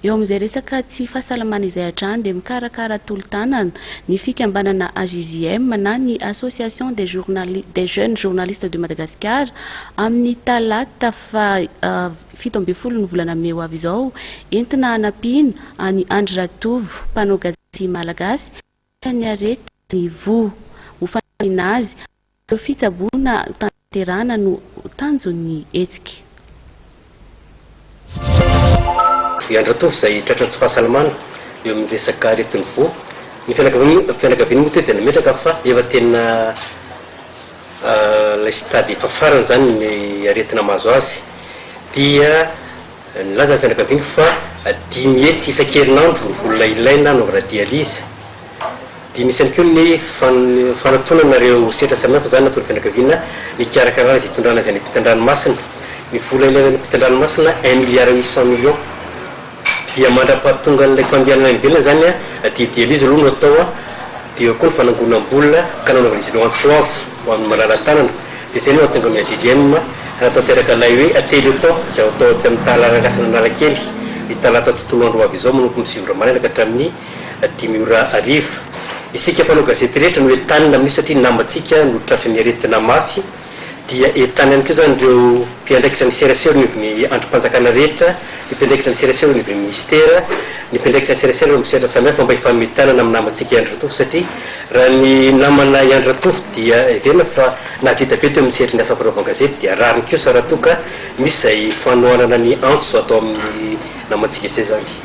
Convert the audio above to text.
eo amin'izay resaka tsy fahasalamana izay hatrany dia mikarakara tolo-tanana ny fikambanana AJJM na ny association des jeunes journalistes de Madagascar amin'ny talata fa 17 ny volana May ho avy izao entina hanampiana any Andry Ratovo mpanao gazety malagasy ny aretiny vola ho fanampiana azy ireo fitsaboina tanterana no tanjon'ny hetsika. Andry Ratovo izay tratra tsy fahasalamana eo amin'ny resaka aretiny vola ny fianakaviany moa tena metraka fa efa tena ilay stady efa farany zany ny aretina mahazo azy dia nilaza ny fianakaviany fa 5 hetsy isan-kerinandro ny vola ilaina hanaovana dialyse dia misy ihany koa ny fanatonanareo setra samihafa zany natony fianakaviana ny karakara azy hitondrana azy any ampitan-dranomasina ny vola ilaina any ampitan-dranomasina 1,800,000,000 dia mandra-pahatonga an'ilay fambianana ny ivelany zany dia dialyse aloha no atao dia koa ny fanangonam-bola ka nanaovana izy ireo antsoavo ho amin'ny malala-tanana dia izay no atonga amin'ny AJJM natateraka ilay hoe atelo izay atao tsy amin'ny talarangasana analakely ny talata tontolo andro avy izao manompo ny 9 ora maraina ka hatramin'ny 5 ora hariva. Isika mpanao gazety rehetra no entanina amin'io satria nambantsika no tratry ny aretina mafy dia entany ihany koa zany ireo mpiandraikitra ny serasera ny ny androm-panjakana rehetra ny mpiandraikitra ny serasera ny ministera ny mpiandraikitra ny serasera ny misehatra samihafa mba hifametanana amin'ny namantsika Andry Ratovo satria raha ny namana Andry Ratovo dia verina fa nahavita be teo amin'ny sehatry ny asa fanaovana gazety dia rariny kosa raha toa ka misy izay fanohanana ny antso atao amin'ny namantsika izay zany.